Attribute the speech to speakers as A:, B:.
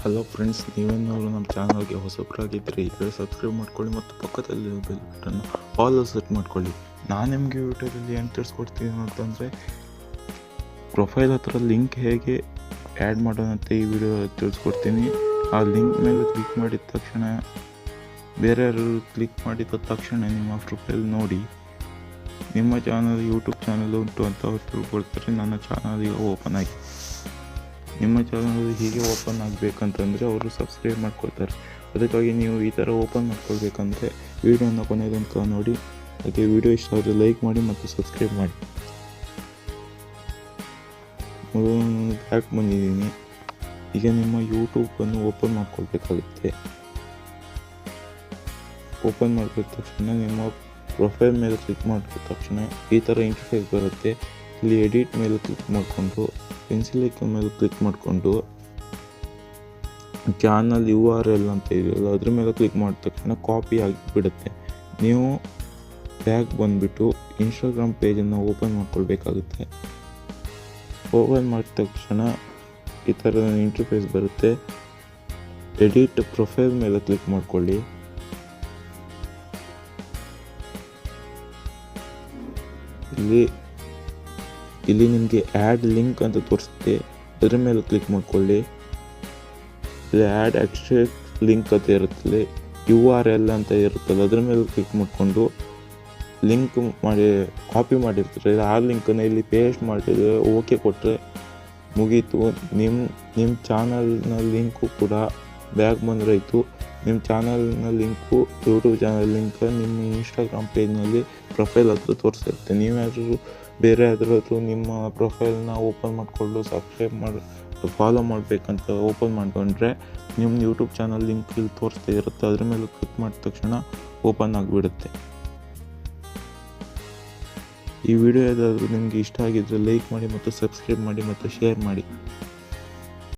A: Hello friends, ನೀವೇನಾದರೂ ನಮ್ಮ ಚಾನಲ್ಗೆ ಹೊಸಬರಾಗಿದ್ದರೆ ಈಗ ಸಬ್ಸ್ಕ್ರೈಬ್ ಮಾಡ್ಕೊಳ್ಳಿ ಮತ್ತು ಪಕ್ಕದಲ್ಲಿ ಬೆಲ್ ಬಟನ್ ಆಲ್ ಸೆಟ್ ಮಾಡ್ಕೊಳ್ಳಿ. ನಾನು ನಿಮಗೆ ಯೂಟ್ಯೂಬಲ್ಲಿ ಏನು ತಿಳಿಸ್ಕೊಡ್ತೀನಿ ಅಂತಂದರೆ, ಪ್ರೊಫೈಲ್ ಹತ್ರ ಲಿಂಕ್ ಹೇಗೆ ಆ್ಯಡ್ ಮಾಡೋಣಂತ ಈ ವಿಡಿಯೋ ತಿಳಿಸ್ಕೊಡ್ತೀನಿ. ಆ ಲಿಂಕ್ ಮೇಲೆ ಕ್ಲಿಕ್ ಮಾಡಿದ ತಕ್ಷಣ ಬೇರೆಯವರು ಕ್ಲಿಕ್ ಮಾಡಿದ ತಕ್ಷಣ ನಿಮ್ಮ ಪ್ರೊಫೈಲ್ ನೋಡಿ ನಿಮ್ಮ ಚಾನಲ್ ಯೂಟ್ಯೂಬ್ ಚಾನಲ್ ಉಂಟು ಅಂತ ಅವ್ರು ತಿಳ್ಕೊಳ್ತಾರೆ. ನನ್ನ ಚಾನಲ್ ಈಗ ಓಪನ್ ಆಗಿ ನಿಮ್ಮ ಚಾನಲ್ ಹೀಗೆ ಓಪನ್ ಆಗಬೇಕಂತಂದರೆ ಅವರು ಸಬ್ಸ್ಕ್ರೈಬ್ ಮಾಡ್ಕೊಳ್ತಾರೆ. ಅದಕ್ಕಾಗಿ ನೀವು ಈ ಥರ ಓಪನ್ ಮಾಡ್ಕೊಳ್ಬೇಕಂದ್ರೆ ವಿಡಿಯೋನ ಕೊನೆ ತನಕ ನೋಡಿ. ಹಾಗೆ ವಿಡಿಯೋ ಇಷ್ಟ ಆದರೆ ಲೈಕ್ ಮಾಡಿ ಮತ್ತು ಸಬ್ಸ್ಕ್ರೈಬ್ ಮಾಡಿ. ಬ್ಯಾಕ್ ಬಂದಿದ್ದೀನಿ. ಈಗ ನಿಮ್ಮ ಯೂಟ್ಯೂಬನ್ನು ಓಪನ್ ಮಾಡ್ಕೊಳ್ಬೇಕಾಗುತ್ತೆ. ಓಪನ್ ಮಾಡಿದ ತಕ್ಷಣ ನಿಮ್ಮ ಪ್ರೊಫೈಲ್ ಮೇಲೆ ಕ್ಲಿಕ್ ಮಾಡಿದ ತಕ್ಷಣ ಈ ಥರ ಇಂಟರ್ಫೇಸ್ ಬರುತ್ತೆ. ಇಲ್ಲಿ ಎಡಿಟ್ ಮೇಲೆ ಕ್ಲಿಕ್ ಮಾಡಿಕೊಂಡು ಪೆನ್ಸಿಲ್ ಐಕಾನ್ ಮೇಲೆ ಕ್ಲಿಕ್ ಮಾಡಿಕೊಂಡು ಚಾನಲ್ URL ಅಂತ ಇದೆಯಲ್ಲ ಅದ್ರ ಮೇಲೆ ಕ್ಲಿಕ್ ಮಾಡಿದ ತಕ್ಷಣ ಕಾಪಿ ಆಗಿಬಿಡುತ್ತೆ. ನೀವು ಬ್ಯಾಕ್ ಬಂದುಬಿಟ್ಟು ಇನ್ಸ್ಟಾಗ್ರಾಮ್ ಪೇಜನ್ನು ಓಪನ್ ಮಾಡ್ಕೊಳ್ಬೇಕಾಗುತ್ತೆ. ಓಪನ್ ಮಾಡಿದ ತಕ್ಷಣ ಈ ಥರ ಇಂಟರ್ಫೇಸ್ ಬರುತ್ತೆ. ಎಡಿಟ್ ಪ್ರೊಫೈಲ್ ಮೇಲೆ ಕ್ಲಿಕ್ ಮಾಡ್ಕೊಳ್ಳಿ. ಇಲ್ಲಿ ನಿಮಗೆ ಆ್ಯಡ್ ಲಿಂಕ್ ಅಂತ ತೋರಿಸುತ್ತೆ, ಅದರ ಮೇಲೆ ಕ್ಲಿಕ್ ಮಾಡ್ಕೊಳ್ಳಿ. ಇಲ್ಲಿ ಆ್ಯಡ್ ಎಕ್ಸ್ಟ್ರಾಕ್ಟ್ ಲಿಂಕ್ ಅಂತ ಇರುತ್ತಲ್ಲ, URL ಅಂತ ಇರುತ್ತಲ್ಲ ಅದರ ಮೇಲೆ ಕ್ಲಿಕ್ ಮಾಡಿಕೊಂಡು ಲಿಂಕ್ ಮಾಡಿ ಕಾಪಿ ಮಾಡಿರ್ತಾರೆ ಆ ಲಿಂಕನ್ನು ಇಲ್ಲಿ ಪೇಸ್ಟ್ ಮಾಡಿದರೆ ಓಕೆ ಕೊಟ್ಟರೆ ಮುಗೀತು. ನಿಮ್ಮ ಚಾನಲ್ನ ಲಿಂಕು ಕೂಡ ಬ್ಯಾಕ್ ಬಂದ್ರಾಯಿತು. ನಿಮ್ಮ ಚಾನಲ್ನ ಲಿಂಕು ಯೂಟ್ಯೂಬ್ ಚಾನಲ್ ಲಿಂಕ್ ನಿಮ್ಮ ಇನ್ಸ್ಟಾಗ್ರಾಮ್ ಪೇಜ್ನಲ್ಲಿ ಪ್ರೊಫೈಲ್ ಹತ್ರ ತೋರಿಸಿರುತ್ತೆ. ನೀವ್ಯಾದರೂ ಬೇರೆ ಯಾವ್ದಾದ್ರು ನಿಮ್ಮ ಪ್ರೊಫೈಲ್ನ ಓಪನ್ ಮಾಡಿಕೊಂಡು ಸಬ್ಸ್ಕ್ರೈಬ್ ಮಾಡಿ ಫಾಲೋ ಮಾಡಬೇಕಂತ ಓಪನ್ ಮಾಡ್ಕೊಂಡ್ರೆ ನಿಮ್ಮ ಯೂಟ್ಯೂಬ್ ಚಾನಲ್ ಲಿಂಕ್ ಇಲ್ಲಿ ತೋರಿಸ್ತಾ ಇರುತ್ತೆ. ಅದ್ರ ಮೇಲೆ ಕ್ಲಿಕ್ ಮಾಡಿದ ತಕ್ಷಣ ಓಪನ್ ಆಗಿಬಿಡುತ್ತೆ. ಈ ವಿಡಿಯೋ ಏನಾದರೂ ನಿಮಗೆ ಇಷ್ಟ ಆಗಿದ್ದರೆ ಲೈಕ್ ಮಾಡಿ ಮತ್ತು ಸಬ್ಸ್ಕ್ರೈಬ್ ಮಾಡಿ ಮತ್ತು ಶೇರ್ ಮಾಡಿ.